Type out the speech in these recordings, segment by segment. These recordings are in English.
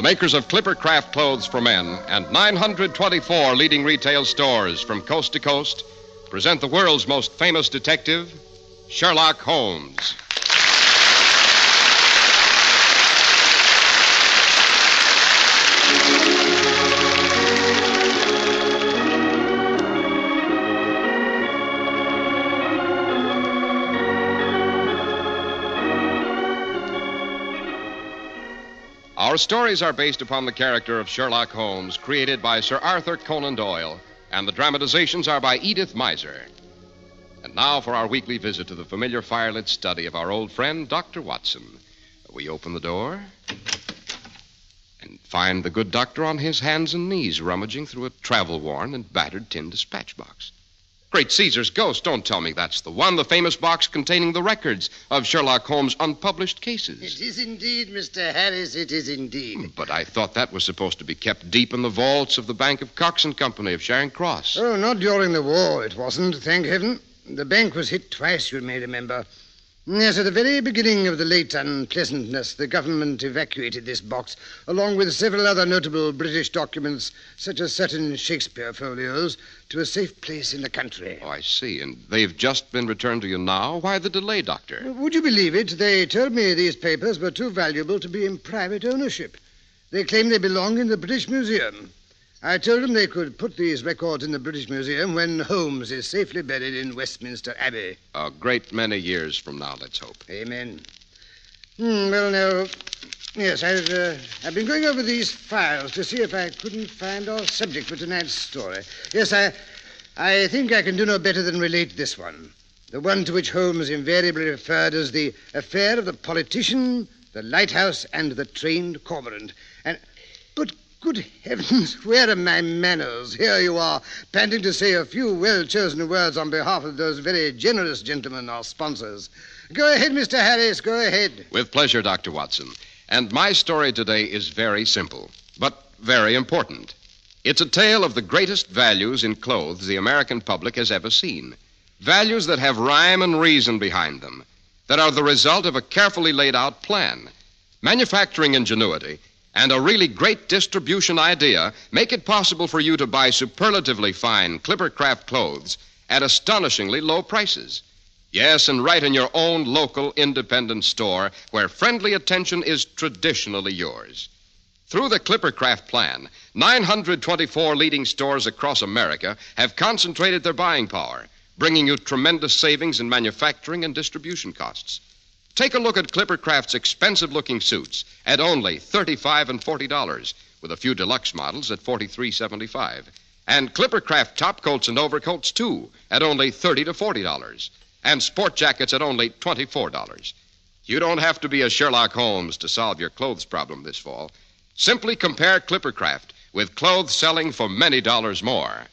makers of Clipper Craft clothes for men, and 924 leading retail stores from coast to coast, present the world's most famous detective, Sherlock Holmes. Our stories are based upon the character of Sherlock Holmes, created by Sir Arthur Conan Doyle, and the dramatizations are by Edith Meiser. And now for our weekly visit to the familiar firelit study of our old friend, Dr. Watson. We open the door and find the good doctor on his hands and knees rummaging through a travel-worn and battered tin dispatch box. Great Caesar's ghost, don't tell me that's the one, the famous box containing the records of Sherlock Holmes' unpublished cases. It is indeed, Mr. Harris, it is indeed. But I thought that was supposed to be kept deep in the vaults of the Bank of Cox and Company of Charing Cross. Oh, not during the war, it wasn't, thank heaven. The bank was hit twice, you may remember. Yes, at the very beginning of the late unpleasantness, the government evacuated this box, along with several other notable British documents, such as certain Shakespeare folios, to a safe place in the country. Oh, I see. And they've just been returned to you now? Why the delay, Doctor? Would you believe it? They told me these papers were too valuable to be in private ownership. They claim they belong in the British Museum. I told them they could put these records in the British Museum when Holmes is safely buried in Westminster Abbey. A great many years from now, let's hope. Amen. Well, now, yes, I've been going over these files to see if I couldn't find our subject for tonight's story. Yes, I think I can do no better than relate this one. The one to which Holmes invariably referred as the affair of the politician, the lighthouse, and the trained cormorant. But good heavens, where are my manners? Here you are, panting to say a few well-chosen words on behalf of those very generous gentlemen, our sponsors. Go ahead, Mr. Harris, go ahead. With pleasure, Dr. Watson. And my story today is very simple, but very important. It's a tale of the greatest values in clothes the American public has ever seen. Values that have rhyme and reason behind them, that are the result of a carefully laid out plan. Manufacturing ingenuity and a really great distribution idea make it possible for you to buy superlatively fine Clipper Craft clothes at astonishingly low prices. Yes, and right in your own local independent store where friendly attention is traditionally yours. Through the Clipper Craft plan, 924 leading stores across America have concentrated their buying power, bringing you tremendous savings in manufacturing and distribution costs. Take a look at Clipper Craft's expensive-looking suits at only $35 and $40, with a few deluxe models at $43.75. And Clipper Craft top coats and overcoats, too, at only $30 to $40. And sport jackets at only $24. You don't have to be a Sherlock Holmes to solve your clothes problem this fall. Simply compare Clipper Craft with clothes selling for many dollars more.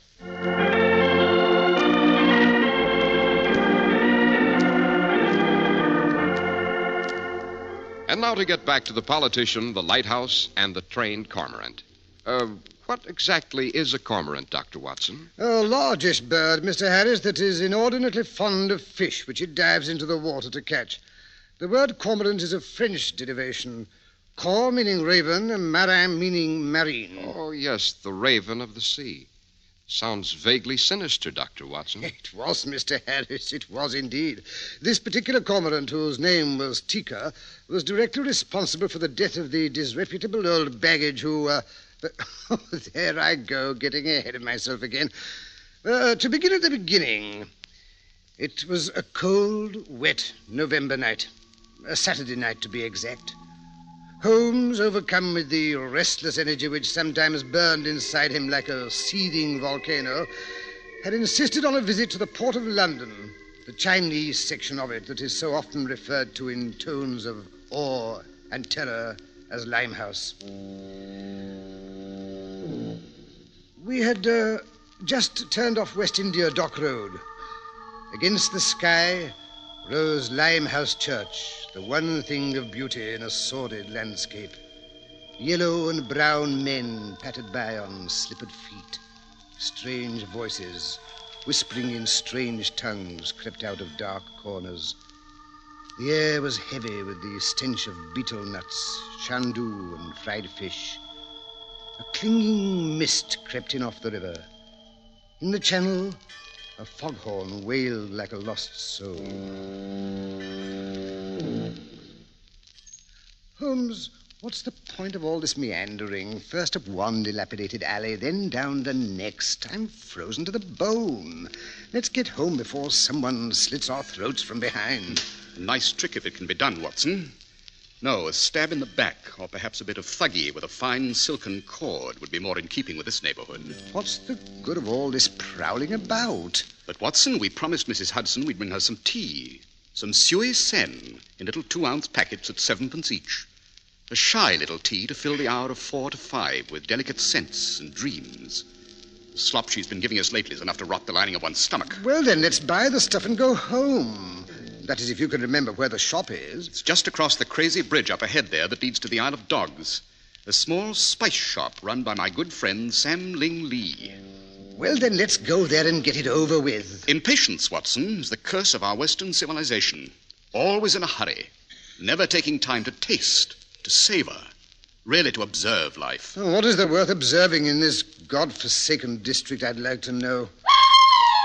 And now to get back to the politician, the lighthouse, and the trained cormorant. What exactly is a cormorant, Dr. Watson? A largish bird, Mr. Harris, that is inordinately fond of fish, which it dives into the water to catch. The word cormorant is a French derivation. Cor meaning raven, and marin meaning marine. Oh, yes, the raven of the sea. Sounds vaguely sinister, Dr. Watson. It was, Mr. Harris, it was indeed. This particular cormorant, whose name was Tika, was directly responsible for the death of the disreputable old baggage who, Oh, there I go, getting ahead of myself again. To begin at the beginning, it was a cold, wet November night. A Saturday night, to be exact. Holmes, overcome with the restless energy which sometimes burned inside him like a seething volcano, had insisted on a visit to the Port of London, the Chinese section of it that is so often referred to in tones of awe and terror as Limehouse. We had just turned off West India Dock Road. Against the sky rose Limehouse Church, the one thing of beauty in a sordid landscape. Yellow and brown men pattered by on slippered feet. Strange voices, whispering in strange tongues, crept out of dark corners. The air was heavy with the stench of betel nuts, chandu, and fried fish. A clinging mist crept in off the river. In the channel, a foghorn wailed like a lost soul. Holmes, what's the point of all this meandering? First up one dilapidated alley, then down the next. I'm frozen to the bone. Let's get home before someone slits our throats from behind. A nice trick if it can be done, Watson. No, a stab in the back, or perhaps a bit of thuggy with a fine silken cord would be more in keeping with this neighborhood. What's the good of all this prowling about? But, Watson, we promised Mrs. Hudson we'd bring her some tea. Some Sui Sen in little 2-ounce packets at 7p each. A shy little tea to fill the hour of 4 to 5 with delicate scents and dreams. The slop she's been giving us lately is enough to rot the lining of one's stomach. Well, then, let's buy the stuff and go home. That is, if you can remember where the shop is. It's just across the crazy bridge up ahead there that leads to the Isle of Dogs. A small spice shop run by my good friend Sam Ling Lee. Well, then, let's go there and get it over with. Impatience, Watson, is the curse of our Western civilization. Always in a hurry. Never taking time to taste, to savor, really to observe life. Oh, what is there worth observing in this God-forsaken district, I'd like to know?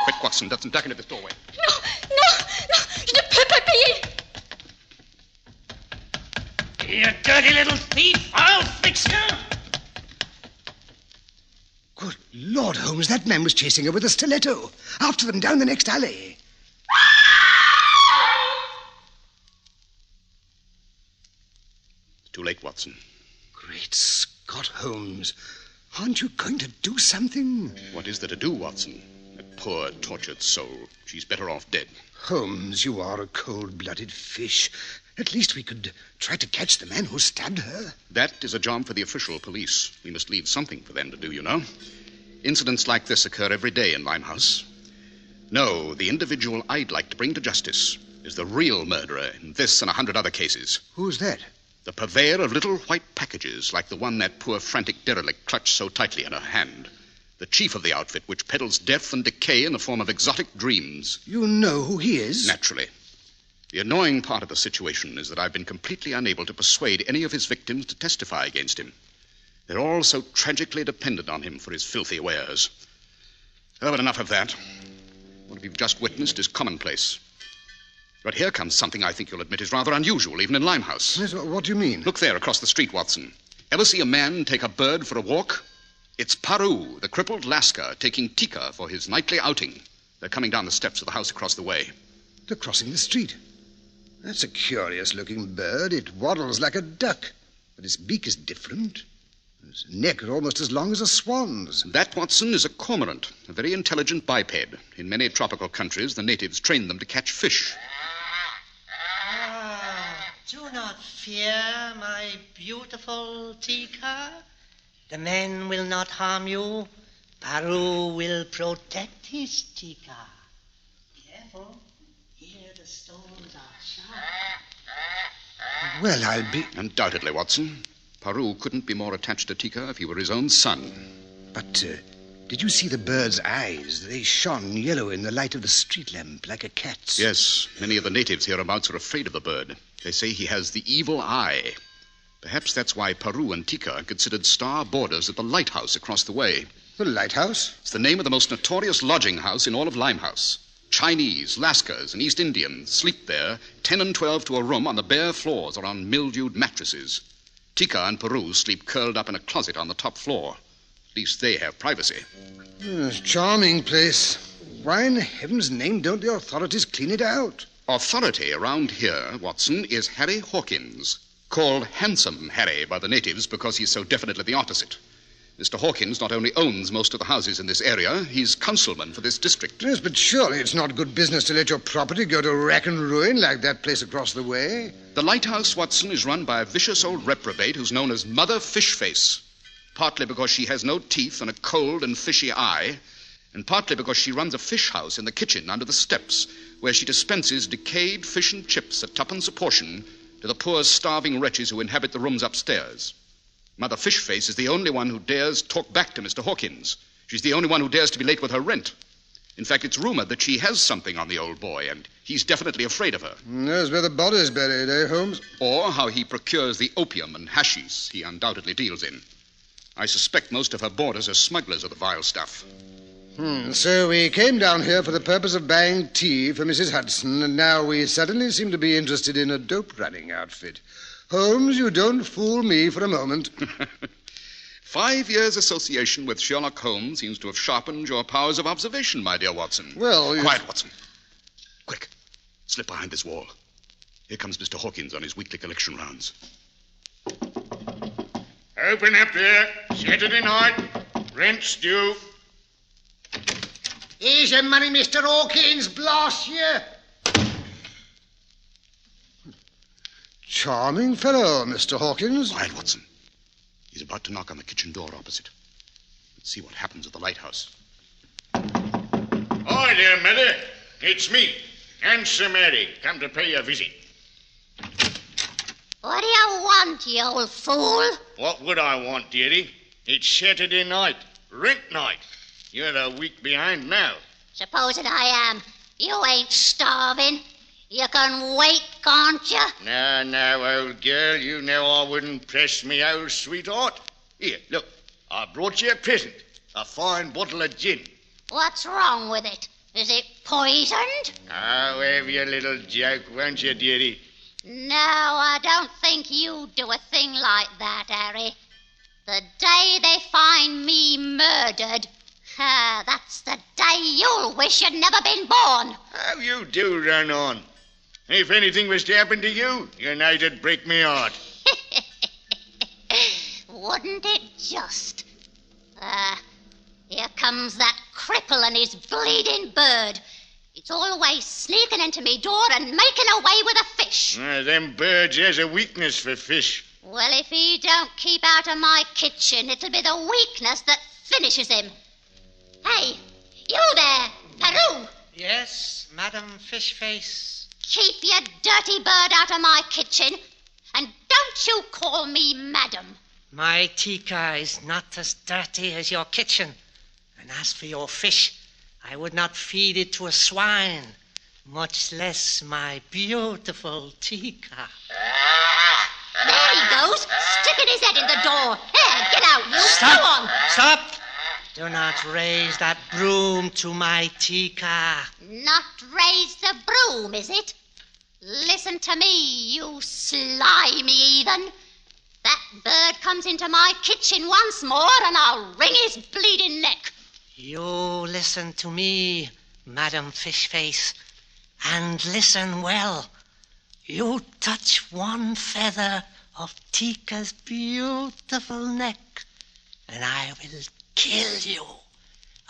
Quick, Watson, duck into this doorway. No, je ne peux pas payer. You dirty little thief, I'll fix you. Good Lord, Holmes, that man was chasing her with a stiletto. After them down the next alley. Too late, Watson. Great Scott, Holmes. Aren't you going to do something? What is there to do, Watson? That poor, tortured soul. She's better off dead. Holmes, you are a cold-blooded fish. At least we could try to catch the man who stabbed her. That is a job for the official police. We must leave something for them to do, you know. Incidents like this occur every day in Limehouse. No, the individual I'd like to bring to justice is the real murderer in this and 100 other cases. Who's that? The purveyor of little white packages like the one that poor frantic derelict clutched so tightly in her hand. The chief of the outfit which peddles death and decay in the form of exotic dreams. You know who he is? Naturally. The annoying part of the situation is that I've been completely unable to persuade any of his victims to testify against him. They're all so tragically dependent on him for his filthy wares. Oh, but enough of that. What we've just witnessed is commonplace. But here comes something I think you'll admit is rather unusual, even in Limehouse. Yes, what do you mean? Look there across the street, Watson. Ever see a man take a bird for a walk? It's Paru, the crippled Lascar, taking Tika for his nightly outing. They're coming down the steps of the house across the way. They're crossing the street. That's a curious-looking bird. It waddles like a duck, but its beak is different. Its neck is almost as long as a swan's. That, Watson, is a cormorant, a very intelligent biped. In many tropical countries, the natives train them to catch fish. Do not fear, my beautiful Tika. The men will not harm you. Paru will protect his Tika. Careful. Here the stones are sharp. Well, I'll be... Undoubtedly, Watson. Paru couldn't be more attached to Tika if he were his own son. But did you see the bird's eyes? They shone yellow in the light of the street lamp like a cat's. Yes, many of the natives hereabouts are afraid of the bird. They say he has the evil eye. Perhaps that's why Paru and Tika are considered star boarders at the lighthouse across the way. The lighthouse? It's the name of the most notorious lodging house in all of Limehouse. Chinese, Lascars, and East Indians sleep there, 10 and 12 to a room on the bare floors or on mildewed mattresses. Tika and Paru sleep curled up in a closet on the top floor. At least they have privacy. Charming place. Why in heaven's name don't the authorities clean it out? Authority around here, Watson, is Harry Hawkins, called Handsome Harry by the natives because he's so definitely the opposite. Mr. Hawkins not only owns most of the houses in this area, he's councilman for this district. Yes, but surely it's not good business to let your property go to rack and ruin like that place across the way. The lighthouse, Watson, is run by a vicious old reprobate who's known as Mother Fishface, partly because she has no teeth and a cold and fishy eye, and partly because she runs a fish house in the kitchen under the steps, where she dispenses decayed fish and chips at 2p a portion to the poor starving wretches who inhabit the rooms upstairs. Mother Fishface is the only one who dares talk back to Mr. Hawkins. She's the only one who dares to be late with her rent. In fact, it's rumored that she has something on the old boy, and he's definitely afraid of her. Knows where the body's buried, eh, Holmes? Or how he procures the opium and hashish he undoubtedly deals in. I suspect most of her boarders are smugglers of the vile stuff. So we came down here for the purpose of buying tea for Mrs. Hudson, and now we suddenly seem to be interested in a dope-running outfit. Holmes, you don't fool me for a moment. 5 years' association with Sherlock Holmes seems to have sharpened your powers of observation, my dear Watson. Well, Quiet, Watson. Quick. Slip behind this wall. Here comes Mr. Hawkins on his weekly collection rounds. Open up there. Saturday night. Rent's due. Here's your money, Mr. Hawkins. Blast you. Charming fellow, Mr. Hawkins. Quiet, Watson. He's about to knock on the kitchen door opposite. Let's see what happens at the lighthouse. Hi there, Mother. It's me, Handsome Harry, come to pay a visit. What do you want, you old fool? What would I want, dearie? It's Saturday night, rent night. You're a week behind now. Supposing I am. You ain't starving. You can wait, can't you? No, old girl, you know I wouldn't press me old sweetheart. Here, look, I brought you a present. A fine bottle of gin. What's wrong with it? Is it poisoned? Oh, have your little joke, won't you, dearie? No, I don't think you'd do a thing like that, Harry. The day they find me murdered, that's the day you'll wish you'd never been born. How you do run on. If anything was to happen to you, you know it'd break me heart. Wouldn't it just? Here comes that cripple and his bleeding bird. It's always sneaking into me door and making away with a fish. Them birds has a weakness for fish. Well, if he don't keep out of my kitchen, it'll be the weakness that finishes him. Hey, you there, Peru! Yes, Madam Fishface. Keep your dirty bird out of my kitchen, and don't you call me madam. My Tika is not as dirty as your kitchen. And as for your fish, I would not feed it to a swine, much less my beautiful Tika. There he goes, sticking his head in the door. Here, get out, you. Stop! Go on. Stop! Do not raise that broom to my Tika. Not raise the broom, is it? Listen to me, you slimy heathen. That bird comes into my kitchen once more, and I'll wring his bleeding neck. You listen to me, Madam Fishface, and listen well. You touch one feather of Tika's beautiful neck, and I will kill you.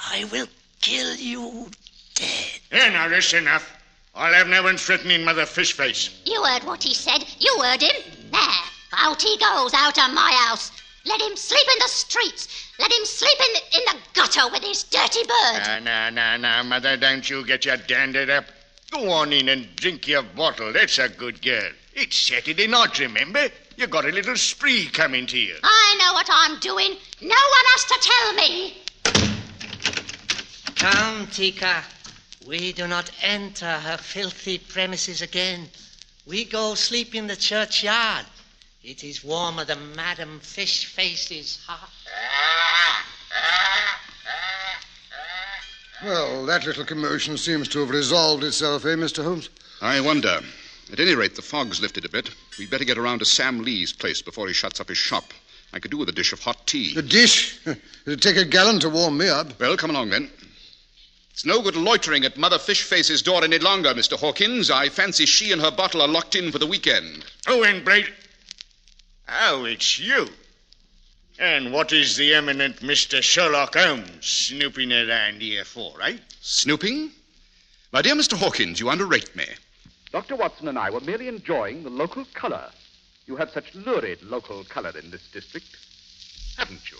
I will kill you dead. Here, now, that's enough. I'll have no one threatening Mother Fishface. You heard what he said. You heard him. There, out he goes, out of my house. Let him sleep in the streets. Let him sleep in the gutter with his dirty bird. No, Mother, don't you get your danded up. Go on in and drink your bottle. That's a good girl. It's Saturday night, remember? You got a little spree coming to you. I know what I'm doing. No one has to tell me. Come, Tika. We do not enter her filthy premises again. We go sleep in the churchyard. It is warmer than Madam Fishface's heart. Well, that little commotion seems to have resolved itself, Mr. Holmes? I wonder. At any rate, the fog's lifted a bit. We'd better get around to Sam Lee's place before he shuts up his shop. I could do with a dish of hot tea. A dish? It'd take a gallon to warm me up. Well, come along then. It's no good loitering at Mother Fishface's door any longer, Mr. Hawkins. I fancy she and her bottle are locked in for the weekend. Oh, and Braid. Oh, it's you. And what is the eminent Mr. Sherlock Holmes snooping around here for, eh? Snooping? My dear Mr. Hawkins, you underrate me. Dr. Watson and I were merely enjoying the local color. You have such lurid local color in this district, haven't you?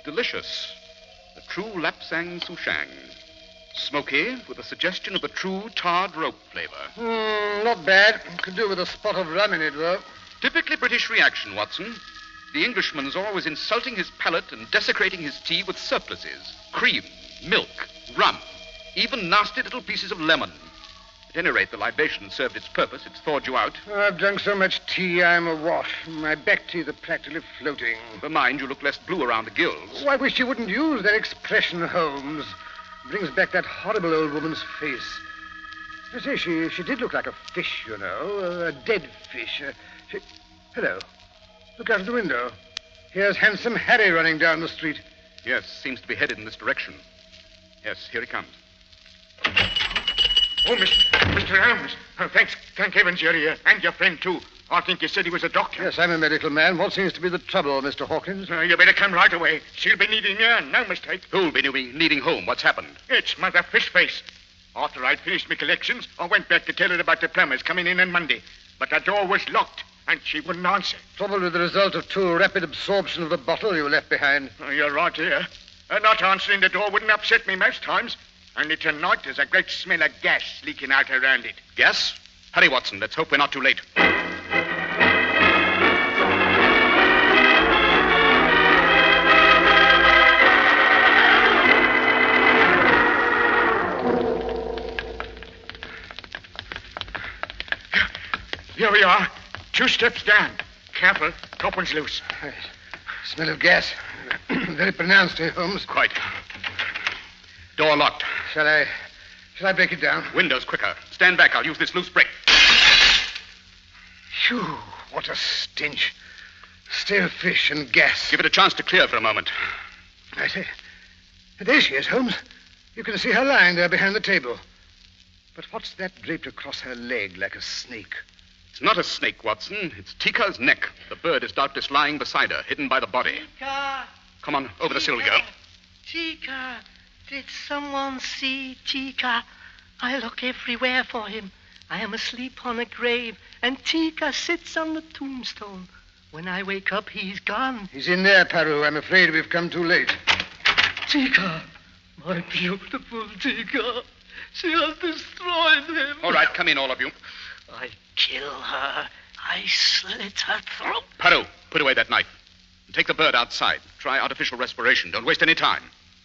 Delicious. The true Lapsang Souchang. Smoky, with a suggestion of the true tarred rope flavor. Not bad. Could do with a spot of rum in it, though. Typically British reaction, Watson. The Englishman is always insulting his palate and desecrating his tea with surpluses. Cream, milk, rum, even nasty little pieces of lemon. At any rate, the libation served its purpose. It's thawed you out. I've drunk so much tea, I'm awash. My back teeth are practically floating. Never mind, you look less blue around the gills. Oh, I wish you wouldn't use that expression, Holmes. Brings back that horrible old woman's face. I say, she did look like a fish, you know, a dead fish. Hello. Look out of the window. Here's Handsome Harry running down the street. Yes, seems to be headed in this direction. Yes, here he comes. Oh, Mr. Holmes. Oh, thank heavens you're here. And your friend, too. I think you said he was a doctor. Yes, I'm a medical man. What seems to be the trouble, Mr. Hawkins? You better come right away. She'll be needing you, no mistake. Who'll be needing whom? What's happened? It's Mother Fishface. After I'd finished my collections, I went back to tell her about the plumbers coming in on Monday. But the door was locked, and she wouldn't answer. Probably the result of too rapid absorption of the bottle you left behind. Oh, you're right here. Not answering the door wouldn't upset me most times. Only tonight there's a great smell of gas leaking out around it. Gas? Hurry, Watson. Let's hope we're not too late. Here we are. 2 steps down. Careful. Top one's loose. Smell of gas. Very pronounced here, Holmes. Quite. Door locked. Shall I break it down? Windows quicker. Stand back. I'll use this loose brick. Phew, what a stench. Stale fish and gas. Give it a chance to clear for a moment. I say, there she is, Holmes. You can see her lying there behind the table. But what's that draped across her leg like a snake? It's not a snake, Watson. It's Tika's neck. The bird is doubtless lying beside her, hidden by the body. Tika! Come on, over the sill we go. Tika! Did someone see Tika? I look everywhere for him. I am asleep on a grave, and Tika sits on the tombstone. When I wake up, he's gone. He's in there, Paru. I'm afraid we've come too late. Tika! My beautiful Tika! She has destroyed him. All right, come in, all of you. I kill her. I slit her throat. Paru, put away that knife. And take the bird outside. Try artificial respiration. Don't waste any time.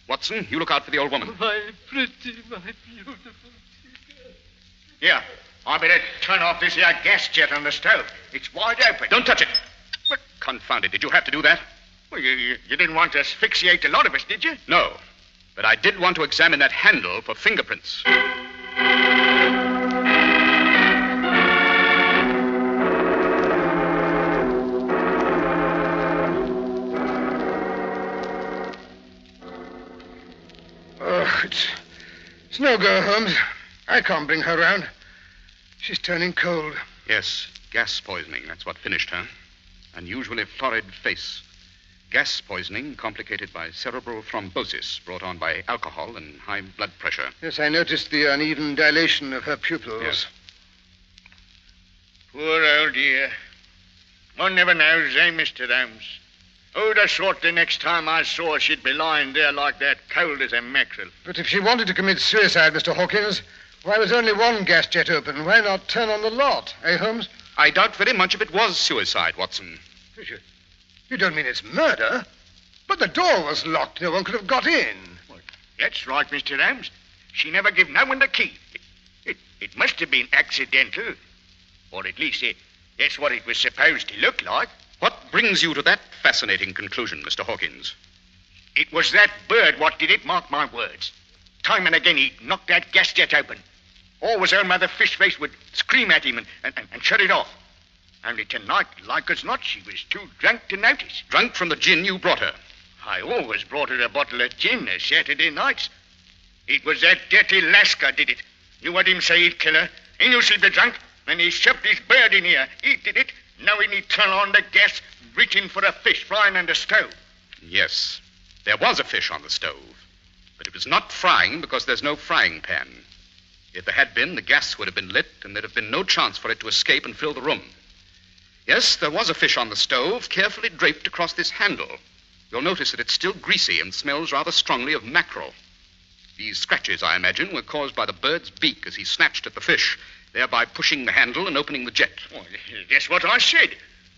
Watson, you look out for the old woman. My pretty, my beautiful Tika. Here, I better turn off this here gas jet on the stove. It's wide open. Don't touch it. But confound it, did you have to do that? Well, you didn't want to asphyxiate a lot of us, did you? No. But I did want to examine that handle for fingerprints. It's no go, Holmes. I can't bring her round. She's turning cold. Yes, gas poisoning. That's what finished her. Unusually florid face. Gas poisoning complicated by cerebral thrombosis brought on by alcohol and high blood pressure. Yes, I noticed the uneven dilation of her pupils. Yes. Poor old dear. One never knows, eh, Mr. Holmes? Who'd have thought the next time I saw her she'd be lying there like that, cold as a mackerel? But if she wanted to commit suicide, Mr. Hawkins, why was only one gas jet open? Why not turn on the lot, eh, Holmes? I doubt very much if it was suicide, Watson. You don't mean it's murder? But the door was locked. No one could have got in. Well, that's right, Mr. Holmes. She never gave no one the key. It must have been accidental. Or at least that's what it was supposed to look like. What brings you to that fascinating conclusion, Mr. Hawkins? It was that bird what did it, mark my words. Time and again he knocked that gas jet open. Always old Mother Fishface would scream at him and shut it off. Only tonight, like as not, she was too drunk to notice. Drunk from the gin you brought her? I always brought her a bottle of gin on Saturday nights. It was that dirty Lascar did it. You heard him say he'd kill her. He knew she'd be drunk, and he shoved his bird in here. He did it, knowing he'd turn on the gas, reaching for a fish frying on the stove. Yes, there was a fish on the stove. But it was not frying because there's no frying pan. If there had been, the gas would have been lit, and there'd have been no chance for it to escape and fill the room. Yes, there was a fish on the stove, carefully draped across this handle. You'll notice that it's still greasy and smells rather strongly of mackerel. These scratches, I imagine, were caused by the bird's beak as he snatched at the fish, thereby pushing the handle and opening the jet. Well, that's what I said.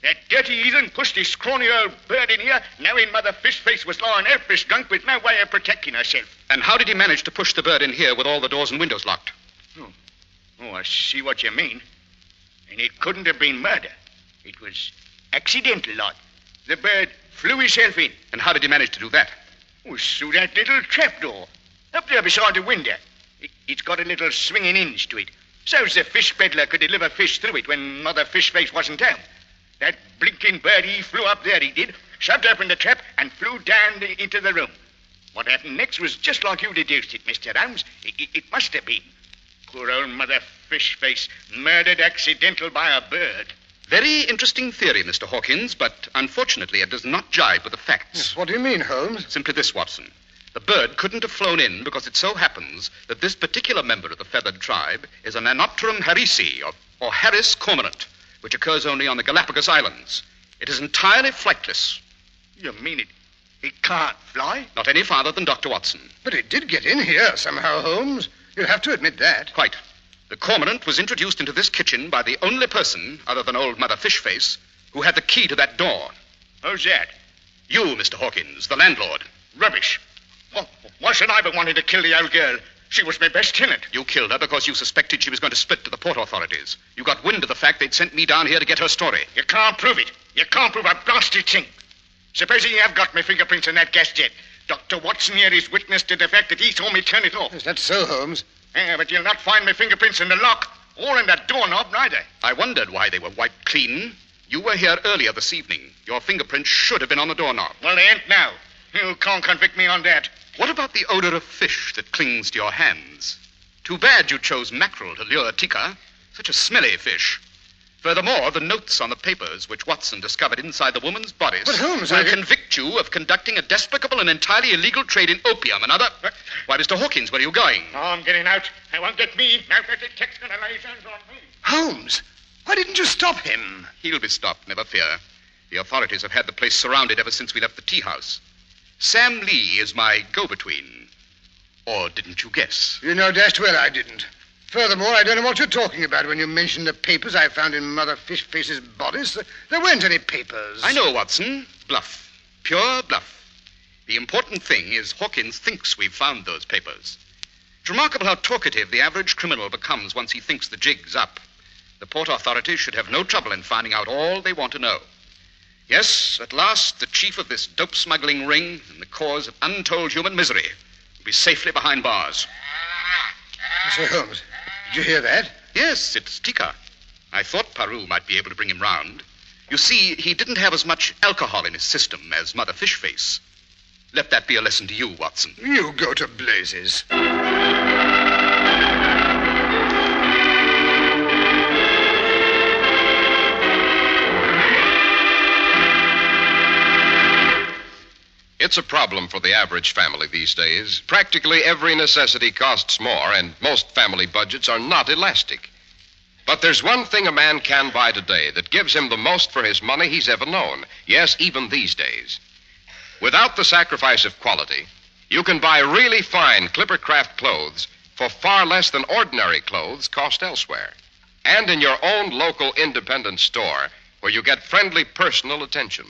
That dirty heathen pushed his scrawny old bird in here, knowing Mother Fishface was lying helpless drunk with no way of protecting herself. And how did he manage to push the bird in here with all the doors and windows locked? Oh, I see what you mean. And it couldn't have been murder. It was accidental, like. The bird flew himself in. And how did he manage to do that? Oh, through that little trapdoor. Up there beside the window. It's got a little swinging hinge to it. So's the fish peddler could deliver fish through it when Mother Fishface wasn't home. That blinking bird, he flew up there, he did, shoved open the trap, and flew down into the room. What happened next was just like you deduced it, Mr. Holmes. It must have been. Poor old Mother Fishface, murdered accidental by a bird. Very interesting theory, Mr. Hawkins, but unfortunately it does not jibe with the facts. What do you mean, Holmes? Simply this, Watson. The bird couldn't have flown in because it so happens that this particular member of the feathered tribe is an Anopterum harrisi, or Harris cormorant, which occurs only on the Galapagos Islands. It is entirely flightless. You mean it can't fly? Not any farther than Dr. Watson. But it did get in here somehow, Holmes. You'll have to admit that. Quite. The cormorant was introduced into this kitchen by the only person, other than old Mother Fishface, who had the key to that door. Who's that? You, Mr. Hawkins, the landlord. Rubbish. Why should I be wanting to kill the old girl? She was my best tenant. You killed her because you suspected she was going to split to the port authorities. You got wind of the fact they'd sent me down here to get her story. You can't prove it. You can't prove a blasted thing. Supposing you have got my fingerprints in that gas jet. Dr. Watson here is witness to the fact that he saw me turn it off. Is that so, Holmes? Yeah, but you'll not find my fingerprints in the lock or in the doorknob, neither. I wondered why they were wiped clean. You were here earlier this evening. Your fingerprints should have been on the doorknob. Well, they ain't now. You can't convict me on that. What about the odor of fish that clings to your hands? Too bad you chose mackerel to lure Tika. Such a smelly fish. Furthermore, the notes on the papers which Watson discovered inside the woman's bodice But Holmes, will convict you of conducting a despicable and entirely illegal trade in opium and other... Why, Mr. Hawkins, where are you going? Oh, I'm getting out. I won't get me. Now that the tech's going to lay his hands on me. Holmes, why didn't you stop him? He'll be stopped, never fear. The authorities have had the place surrounded ever since we left the tea house. Sam Lee is my go-between. Or didn't you guess? You know dashed well I didn't. Furthermore, I don't know what you're talking about when you mention the papers I found in Mother Fishface's bodice. There weren't any papers. I know, Watson. Bluff. Pure bluff. The important thing is Hawkins thinks we've found those papers. It's remarkable how talkative the average criminal becomes once he thinks the jig's up. The port authorities should have no trouble in finding out all they want to know. Yes, at last, the chief of this dope smuggling ring and the cause of untold human misery will be safely behind bars. Sir Holmes, did you hear that? Yes, it's Tika. I thought Paru might be able to bring him round. You see, he didn't have as much alcohol in his system as Mother Fishface. Let that be a lesson to you, Watson. You go to blazes. It's a problem for the average family these days. Practically every necessity costs more, and most family budgets are not elastic. But there's one thing a man can buy today that gives him the most for his money he's ever known. Yes, even these days. Without the sacrifice of quality, you can buy really fine Clippercraft clothes for far less than ordinary clothes cost elsewhere. And in your own local independent store, where you get friendly personal attention.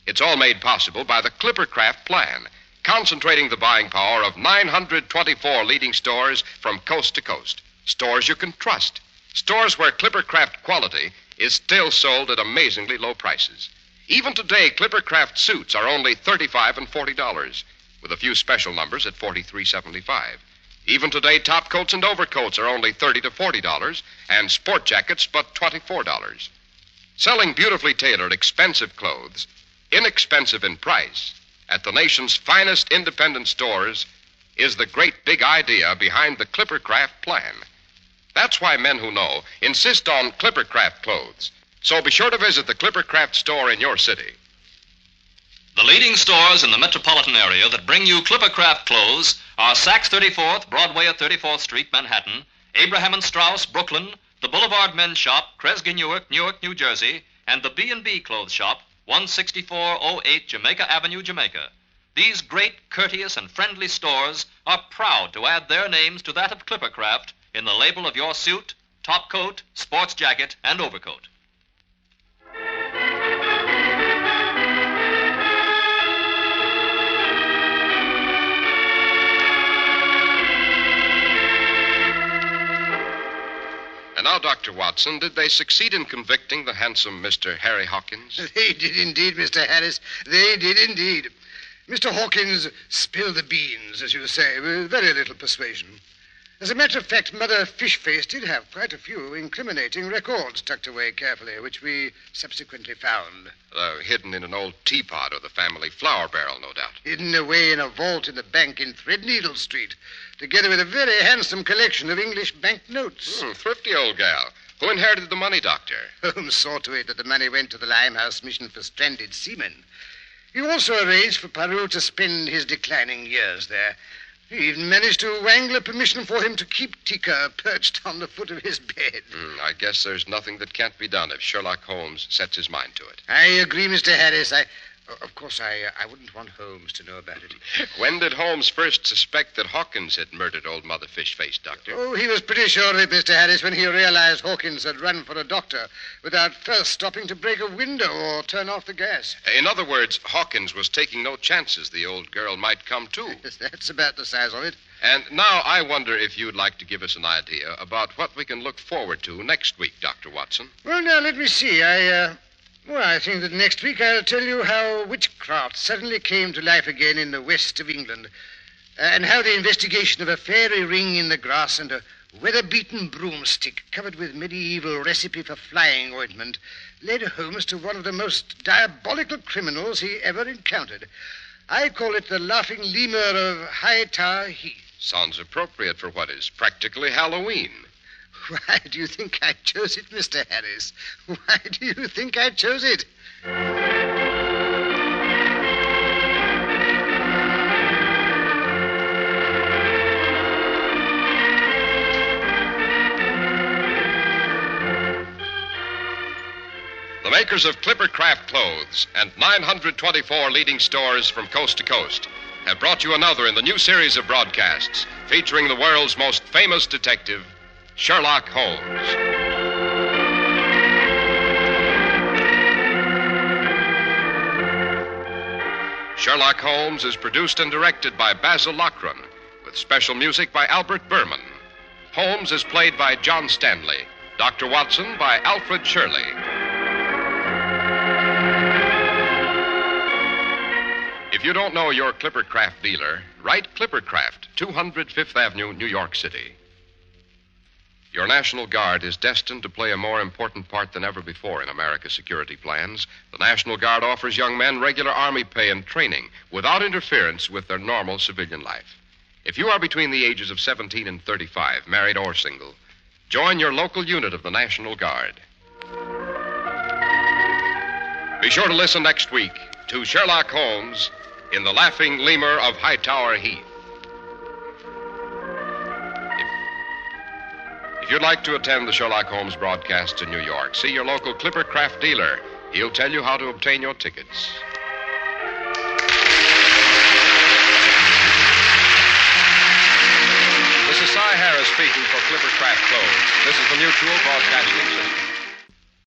It's all made possible by the Clippercraft plan, concentrating the buying power of 924 leading stores from coast to coast. Stores you can trust. Stores where Clippercraft quality is still sold at amazingly low prices. Even today, Clippercraft suits are only $35 and $40, with a few special numbers at $43.75. Even today, top coats and overcoats are only $30 to $40, and sport jackets but $24. Selling beautifully tailored, expensive clothes, inexpensive in price, at the nation's finest independent stores, is the great big idea behind the Clippercraft plan. That's why men who know insist on Clippercraft clothes. So be sure to visit the Clippercraft store in your city. The leading stores in the metropolitan area that bring you Clippercraft clothes are Saks 34th, Broadway at 34th Street, Manhattan, Abraham & Straus, Brooklyn, the Boulevard Men's Shop, Kresge Newark, Newark, New Jersey, and the B&B Clothes Shop, 16408 Jamaica Avenue, Jamaica. these great, courteous, and friendly stores are proud to add their names to that of Clippercraft in the label of your suit, top coat, sports jacket, and overcoat. And now, Dr. Watson, did they succeed in convicting the handsome Mr. Harry Hawkins? They did indeed, Mr. Harris. They did indeed. Mr. Hawkins spilled the beans, as you say, with very little persuasion. As a matter of fact, Mother Fishface did have quite a few incriminating records tucked away carefully, which we subsequently found. Hidden in an old teapot or the family flour barrel, no doubt. Hidden away in a vault in the bank in Threadneedle Street, together with a very handsome collection of English banknotes. Thrifty old gal. Who inherited the money, Doctor? Holmes saw to it that the money went to the Limehouse Mission for Stranded Seamen. He also arranged for Parou to spend his declining years there. He even managed to wangle a permission for him to keep Tika perched on the foot of his bed. I guess there's nothing that can't be done if Sherlock Holmes sets his mind to it. I agree, Mr. Harris. Of course, I wouldn't want Holmes to know about it. When did Holmes first suspect that Hawkins had murdered old Mother Fishface, Doctor? Oh, he was pretty sure of it, Mr. Harris, when he realized Hawkins had run for a doctor without first stopping to break a window or turn off the gas. In other words, Hawkins was taking no chances the old girl might come to. That's about the size of it. And now I wonder if you'd like to give us an idea about what we can look forward to next week, Dr. Watson. Well, now, let me see. I think that next week I'll tell you how witchcraft suddenly came to life again in the west of England, and how the investigation of a fairy ring in the grass and a weather-beaten broomstick covered with medieval recipe for flying ointment led Holmes to one of the most diabolical criminals he ever encountered. I call it the Laughing Lemur of Hightower Heath. Sounds appropriate for what is practically Halloween. Why do you think I chose it, Mr. Harris? Why do you think I chose it? The makers of Clippercraft Clothes and 924 leading stores from coast to coast have brought you another in the new series of broadcasts featuring the world's most famous detective, Sherlock Holmes. Sherlock Holmes is produced and directed by Basil Lochran, with special music by Albert Berman. Holmes is played by John Stanley, Dr. Watson by Alfred Shirley. If you don't know your Clippercraft dealer, write Clippercraft, 200 Fifth Avenue, New York City. Your National Guard is destined to play a more important part than ever before in America's security plans. The National Guard offers young men regular Army pay and training without interference with their normal civilian life. If you are between the ages of 17 and 35, married or single, join your local unit of the National Guard. Be sure to listen next week to Sherlock Holmes in The Laughing Lemur of Hightower Heath. If you'd like to attend the Sherlock Holmes broadcasts in New York, see your local Clippercraft dealer. He'll tell you how to obtain your tickets. This is Cy Harris speaking for Clippercraft Clothes. This is the Mutual Broadcasting System.